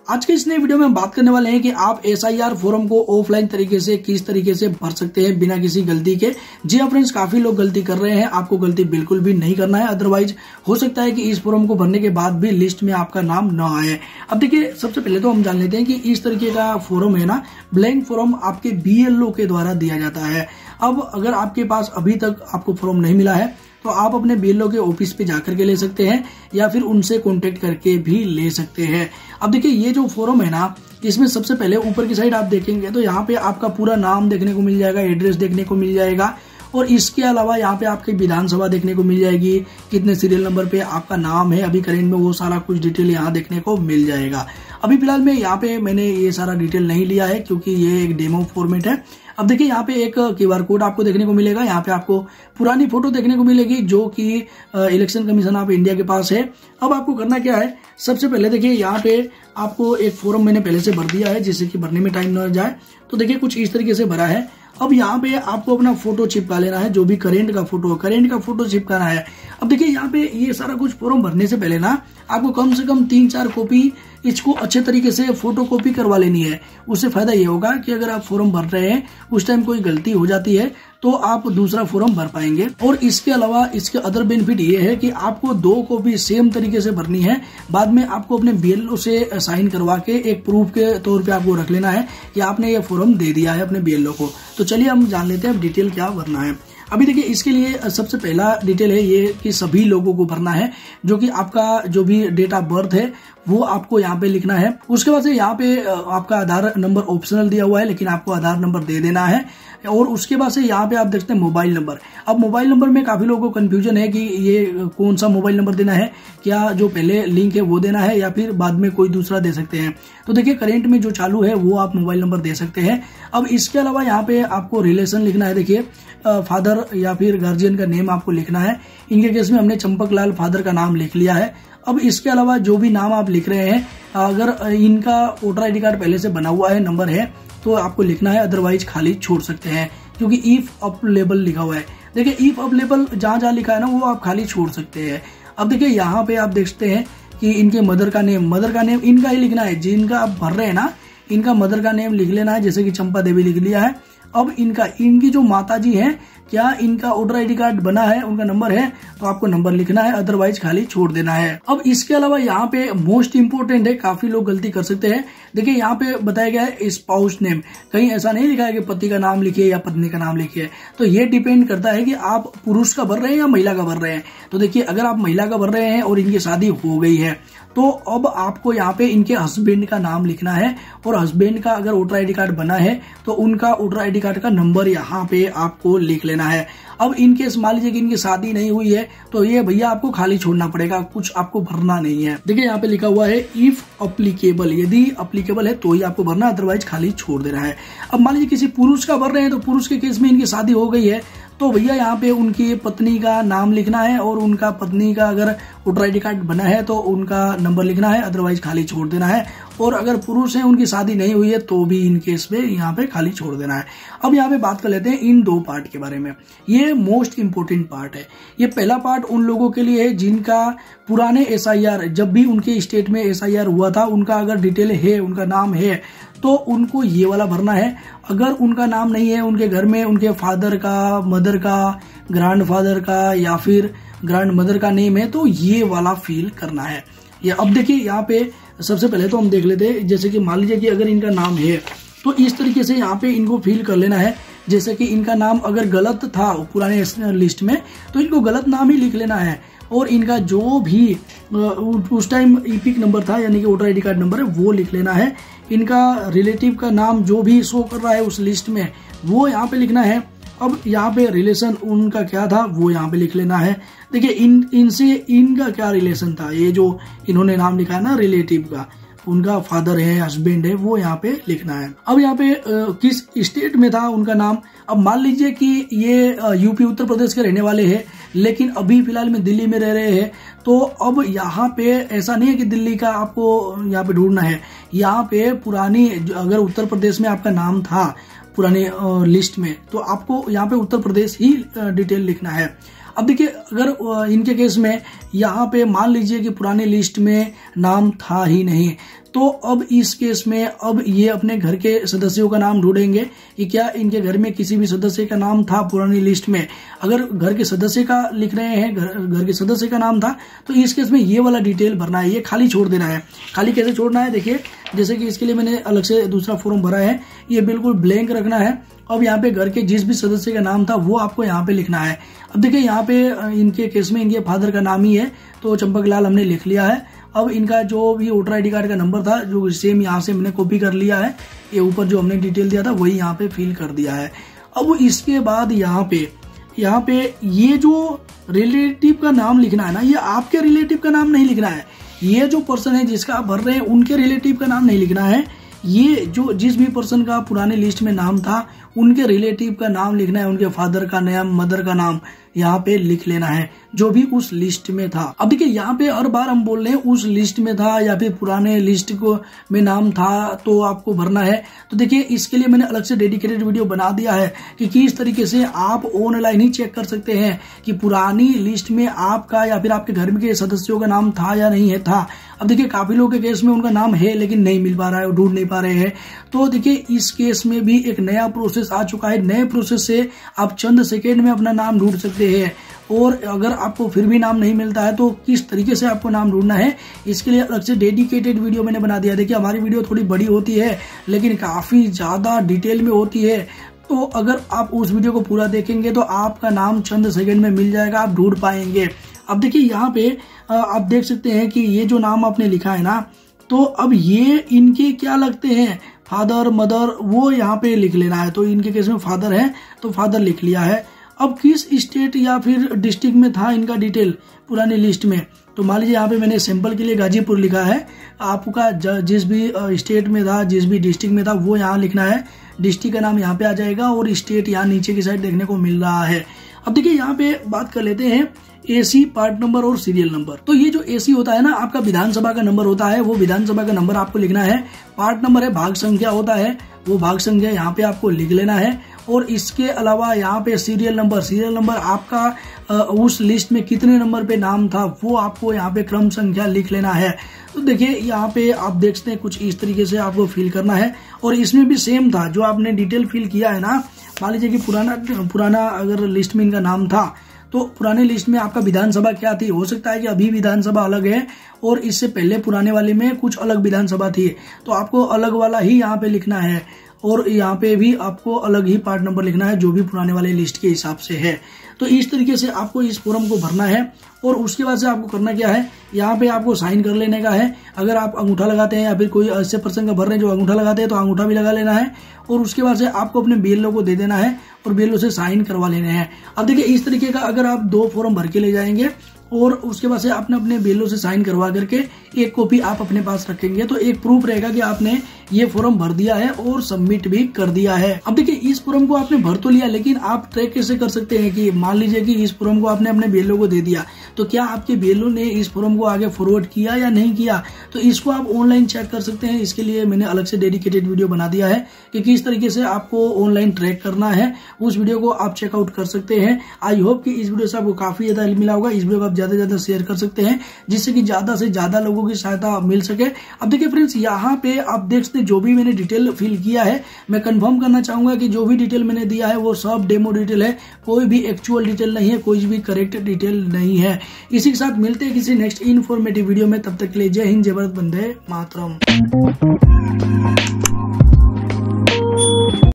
आज के इस नए वीडियो में हम बात करने वाले हैं कि आप SIR फॉर्म को ऑफलाइन तरीके से किस तरीके से भर सकते हैं बिना किसी गलती के। जी हाँ फ्रेंड्स, काफी लोग गलती कर रहे हैं, आपको गलती बिल्कुल भी नहीं करना है, अदरवाइज हो सकता है कि इस फॉर्म को भरने के बाद भी लिस्ट में आपका नाम न आए। अब देखिए, सबसे पहले तो हम जान लेते हैं कि इस तरीके का फॉर्म है ना, ब्लैंक फॉर्म आपके BLO के द्वारा दिया जाता है। अब अगर आपके पास अभी तक आपको फॉर्म नहीं मिला है तो आप अपने BLO के ऑफिस पे जाकर के ले सकते हैं या फिर उनसे कांटेक्ट करके भी ले सकते हैं। अब देखिए, ये जो फॉर्म है ना, इसमें सबसे पहले ऊपर की साइड आप देखेंगे तो यहाँ पे आपका पूरा नाम देखने को मिल जाएगा, एड्रेस देखने को मिल जाएगा और इसके अलावा यहाँ पे आपकी विधानसभा देखने को मिल जाएगी, कितने सीरियल नंबर पे आपका नाम है अभी करेंट में, वो सारा कुछ डिटेल यहाँ देखने को मिल जाएगा। अभी फिलहाल में यहाँ पे मैंने ये सारा डिटेल नहीं लिया है क्योंकि ये एक डेमो फॉर्मेट है। अब देखिए, यहाँ पे एक QR कोड आपको देखने को मिलेगा, यहाँ पे आपको पुरानी फोटो देखने को मिलेगी जो कि इलेक्शन कमीशन ऑफ इंडिया के पास है। अब आपको करना क्या है, सबसे पहले देखिए यहाँ पे आपको एक फॉर्म मैंने पहले से भर दिया है जिससे कि भरने में टाइम न जाए। तो देखिए कुछ इस तरीके से भरा है। अब यहाँ पे आपको अपना फोटो चिपका लेना है, जो भी करेंट का फोटो चिपकाना है। अब देखिए, यहाँ पे ये सारा कुछ फॉर्म भरने से पहले ना आपको कम से कम 3-4 कॉपी इसको अच्छे तरीके से फोटो कॉपी करवा लेनी है। उससे फायदा ये होगा कि अगर आप फॉर्म भर रहे हैं उस टाइम कोई गलती हो जाती है तो आप दूसरा फॉर्म भर पाएंगे। और इसके अलावा इसके अदर बेनिफिट ये है कि आपको 2 कॉपी सेम तरीके से भरनी है। बाद में आपको अपने BLO से साइन करवा के एक प्रूफ के तौर पे आपको रख लेना है कि आपने ये फॉर्म दे दिया है अपने BLO को। तो चलिए हम जान लेते हैं अब डिटेल क्या भरना है। अभी देखिए, इसके लिए सबसे पहला डिटेल है ये कि सभी लोगों को भरना है, जो कि आपका जो भी डेट ऑफ बर्थ है वो आपको यहाँ पे लिखना है। उसके बाद से यहाँ पे आपका आधार नंबर ऑप्शनल दिया हुआ है, लेकिन आपको आधार नंबर दे देना है। और उसके बाद से यहाँ पे आप देखते हैं मोबाइल नंबर। अब मोबाइल नंबर में काफी लोगों को कंफ्यूजन है कि ये कौन सा मोबाइल नंबर देना है, क्या जो पहले लिंक है वो देना है या फिर बाद में कोई दूसरा दे सकते हैं। तो देखिए, करेंट में जो चालू है वो आप मोबाइल नंबर दे सकते हैं। अब इसके अलावा यहाँ पे आपको रिलेशन लिखना है। देखिए, फादर या फिर गार्जियन का नेम आपको लिखना है। इनके केस में हमने चंपक लाल फादर का नाम लिख लिया है। अब इसके अलावा जो भी नाम आप लिख रहे हैं, अगर इनका वोटर ID कार्ड पहले से बना हुआ है, नंबर है, तो आपको लिखना है, अदरवाइज खाली छोड़ सकते हैं क्योंकि इफ अवेलेबल लिखा हुआ है। देखिए, इफ अवेलेबल जहां जहां लिखा है ना वो आप खाली छोड़ सकते हैं। अब देखिए, यहाँ पे आप देखते हैं कि इनके मदर का नेम इनका ही लिखना है। जिनका आप भर रहे हैं ना, इनका मदर का नेम लिख लेना है, जैसे कि चंपा देवी लिख लिया है। अब इनकी जो माता जी हैं, क्या इनका वोटर ID कार्ड बना है, उनका नंबर है, तो आपको नंबर लिखना है, अदरवाइज खाली छोड़ देना है। अब इसके अलावा यहाँ पे मोस्ट इंपोर्टेंट है, काफी लोग गलती कर सकते हैं। देखिए, यहाँ पे बताया गया है स्पाउस नेम, कहीं ऐसा नहीं लिखा है कि पति का नाम लिखिए या पत्नी का नाम लिखिए। तो ये डिपेंड करता है कि आप पुरुष का भर रहे हैं या महिला का भर रहे हैं। तो देखिए, अगर आप महिला का भर रहे हैं और इनकी शादी हो गई है तो अब आपको यहाँ पे इनके हस्बैंड का नाम लिखना है और हस्बैंड का अगर वोटर ID कार्ड बना है तो उनका वोटर ID कार्ड का नंबर यहाँ पे आपको लिख लेना है। अब इनकेस मान लीजिए कि इनकी शादी नहीं हुई है तो ये भैया आपको खाली छोड़ना पड़ेगा, कुछ आपको भरना नहीं है। देखिए, यहाँ पे लिखा हुआ है इफ अप्लीकेबल, यदि अप्लीकेबल है तो ही आपको भरना, अदरवाइज खाली छोड़ देना है। अब मान लीजिए किसी पुरुष का भर रहे हैं तो पुरुष के केस में इनकी शादी हो गई है तो भैया यहाँ पे उनकी पत्नी का नाम लिखना है और उनका पत्नी का अगर वोटर ID कार्ड बना है तो उनका नंबर लिखना है, अदरवाइज खाली छोड़ देना है। और अगर पुरुष है, उनकी शादी नहीं हुई है तो भी इन केस में यहाँ पे खाली छोड़ देना है। अब यहाँ पे बात कर लेते हैं इन 2 पार्ट के बारे में। ये मोस्ट इंपोर्टेंट पार्ट है। ये पहला पार्ट उन लोगों के लिए है जिनका पुराने SIR, जब भी उनके स्टेट में SIR हुआ था, उनका अगर डिटेल है, उनका नाम है, तो उनको ये वाला भरना है। अगर उनका नाम नहीं है, उनके घर में उनके फादर का, मदर का, ग्रैंडफादर का या फिर ग्रैंड मदर का नेम है, तो ये वाला फिल करना है। ये अब देखिए, यहाँ पे सबसे पहले तो हम देख लेते हैं, जैसे कि मान लीजिए कि अगर इनका नाम है तो इस तरीके से यहाँ पे इनको फिल कर लेना है। जैसे कि इनका नाम अगर गलत था पुराने लिस्ट में तो इनको गलत नाम ही लिख लेना है और इनका जो भी उस टाइम EPIC नंबर था, यानी कि वोटर ID कार्ड नंबर है, वो लिख लेना है। इनका रिलेटिव का नाम जो भी शो कर रहा है उस लिस्ट में वो यहाँ पे लिखना है। अब यहाँ पे रिलेशन उनका क्या था वो यहाँ पे लिख लेना है। देखिए, इनसे इनका क्या रिलेशन था, ये जो इन्होंने नाम लिखा है ना रिलेटिव का, उनका फादर है, हस्बैंड है, वो यहाँ पे लिखना है। अब यहाँ पे किस स्टेट में था उनका नाम। अब मान लीजिए कि ये UP उत्तर प्रदेश के रहने वाले हैं, लेकिन अभी फिलहाल में दिल्ली में रह रहे हैं, तो अब यहाँ पे ऐसा नहीं है कि दिल्ली का आपको यहाँ पे ढूंढना है। यहाँ पे पुरानी, अगर उत्तर प्रदेश में आपका नाम था पुरानी लिस्ट में, तो आपको यहाँ पे उत्तर प्रदेश ही डिटेल लिखना है। अब देखिए अगर इनके केस में यहाँ पे मान लीजिए कि पुराने लिस्ट में नाम था ही नहीं, तो अब इस केस में अब ये अपने घर के सदस्यों का नाम ढूंढेंगे कि क्या इनके घर में किसी भी सदस्य का नाम था पुरानी लिस्ट में। अगर घर के सदस्य का लिख रहे हैं, घर के सदस्य का नाम था, तो इस केस में ये वाला डिटेल भरना है, ये खाली छोड़ देना है। खाली कैसे छोड़ना है, देखिए जैसे कि इसके लिए मैंने अलग से दूसरा फॉर्म भरा है, ये बिल्कुल ब्लैंक रखना है। अब यहाँ पे घर के जिस भी सदस्य का नाम था वो आपको यहाँ पे लिखना है। अब देखिए यहाँ पे इनके केस में इनके फादर का नाम ही है, तो चंपक लाल हमने लिख लिया है। अब इनका जो भी वोटर आई डी कार्ड का नंबर था, जो सेम यहाँ से मैंने कॉपी कर लिया है, ये ऊपर जो हमने डिटेल दिया था वही यहाँ पे फिल कर दिया है। अब इसके बाद यहाँ पे ये जो रिलेटिव का नाम लिखना है ना, ये आपके रिलेटिव का नाम नहीं लिखना है। ये जो पर्सन है जिसका आप भर रहे हैं उनके रिलेटिव का नाम नहीं लिखना है। ये जो जिस भी पर्सन का पुराने लिस्ट में नाम था उनके रिलेटिव का नाम लिखना है, उनके फादर का नाम, मदर का नाम यहाँ पे लिख लेना है जो भी उस लिस्ट में था। अब देखिए यहाँ पे हर बार हम बोल रहे हैं उस लिस्ट में था या फिर पुराने लिस्ट को में नाम था तो आपको भरना है। तो देखिए इसके लिए मैंने अलग से डेडिकेटेड वीडियो बना दिया है कि किस तरीके से आप ऑनलाइन ही चेक कर सकते हैं कि पुरानी लिस्ट में आपका या फिर आपके घर के सदस्यों का नाम था या नहीं है था। अब देखिए काफी लोगों के केस में उनका नाम है लेकिन नहीं मिल पा रहा है, ढूंढ नहीं पा रहे हैं। तो देखिए इस केस में भी एक नया प्रोसेस आ चुका है। नए प्रोसेस से आप चंद सेकेंड में अपना नाम ढूंढ सकते हैं। और अगर आपको फिर भी नाम नहीं मिलता है तो किस तरीके से आपको नाम ढूंढना है, इसके लिए अलग से डेडिकेटेड वीडियो मैंने बना दिया। देखिए हमारी वीडियो थोड़ी बड़ी होती है लेकिन काफी ज्यादा डिटेल में होती है, तो अगर आप उस वीडियो को पूरा देखेंगे तो आपका नाम चंद सेकंड में मिल जाएगा, आप ढूंढ पाएंगे। अब देखिए यहाँ पे आप देख सकते हैं कि ये जो नाम आपने लिखा है ना, तो अब ये इनके क्या लगते हैं, फादर मदर, वो यहाँ पे लिख लेना है। तो इनके केस में फादर है तो फादर लिख लिया है। अब किस स्टेट या फिर डिस्ट्रिक्ट में था इनका डिटेल पुरानी लिस्ट में, तो मान लीजिए यहाँ पे मैंने सैंपल के लिए गाजीपुर लिखा है। आपका जिस भी स्टेट में था, जिस भी डिस्ट्रिक्ट में था वो यहाँ लिखना है। डिस्ट्रिक्ट का नाम यहाँ पे आ जाएगा और स्टेट यहाँ नीचे की साइड देखने को मिल रहा है। अब देखिए यहाँ पे बात कर लेते हैं एसी, पार्ट नंबर और सीरियल नंबर। तो ये जो एसी होता है ना, आपका विधानसभा का नंबर होता है, वो विधानसभा का नंबर आपको लिखना है। पार्ट नंबर है भाग संख्या होता है, वो भाग संख्या यहाँ पे आपको लिख लेना है। और इसके अलावा यहाँ पे सीरियल नंबर आपका उस लिस्ट में कितने नंबर पे नाम था वो आपको यहाँ पे क्रम संख्या लिख लेना है। तो देखिए यहाँ पे आप देख सकते हैं कुछ इस तरीके से आपको फिल करना है। और इसमें भी सेम था जो आपने डिटेल फिल किया है ना, मान लीजिए कि पुराना अगर लिस्ट में इनका नाम था तो पुराने लिस्ट में आपका विधानसभा क्या थी, हो सकता है कि अभी विधानसभा अलग है और इससे पहले पुराने वाले में कुछ अलग विधानसभा थी, तो आपको अलग वाला ही यहाँ पे लिखना है। और यहाँ पे भी आपको अलग ही पार्ट नंबर लिखना है जो भी पुराने वाले लिस्ट के हिसाब से है। तो इस तरीके से आपको इस फॉर्म को भरना है। और उसके बाद से आपको करना क्या है, यहाँ पे आपको साइन कर लेने का है। अगर आप अंगूठा लगाते हैं या फिर कोई ऐसे पर्सन का भर रहे हैं जो अंगूठा लगाते हैं तो अंगूठा भी लगा लेना है। और उसके बाद से आपको अपने बीएलओ को दे देना है और बीएलओ से साइन करवा लेने हैं। अब देखिए इस तरीके का अगर आप 2 फॉर्म भर के ले जाएंगे और उसके बाद से आपने अपने बीएलओ से साइन करवा करके एक कॉपी आप अपने पास रखेंगे तो एक प्रूफ रहेगा कि आपने ये फॉर्म भर दिया है और सबमिट भी कर दिया है। अब देखिए इस फॉर्म को आपने भर तो लिया, लेकिन आप ट्रैक कैसे कर सकते हैं कि मान लीजिए कि इस फॉर्म को आपने अपने बीएलओ को दे दिया, तो क्या आपके बीएलओ ने इस फॉर्म को आगे फॉरवर्ड किया या नहीं किया, तो इसको आप ऑनलाइन चेक कर सकते हैं। इसके लिए मैंने अलग से डेडिकेटेड वीडियो बना दिया है कि किस तरीके से आपको ऑनलाइन ट्रैक करना है। उस वीडियो को आप चेकआउट कर सकते हैं। आई होप कि इस वीडियो से आपको काफी ज्यादा हेल्प मिला होगा। इस वीडियो को आप ज्यादा से ज्यादा शेयर कर सकते हैं जिससे कि ज्यादा से ज्यादा लोगों की सहायता मिल सके। अब देखिए फ्रेंड्स, यहाँ पे आप देख सकते हैं जो भी मैंने डिटेल फिल किया है, मैं कंफर्म करना चाहूंगा कि जो भी डिटेल मैंने दिया है वो सब डेमो डिटेल है, कोई भी एक्चुअल डिटेल नहीं है, कोई भी करेक्ट डिटेल नहीं है। इसी के साथ मिलते हैं किसी नेक्स्ट इन्फॉर्मेटिव वीडियो में। तब तक के लिए जय हिंद, जय भारत, वंदे मातरम।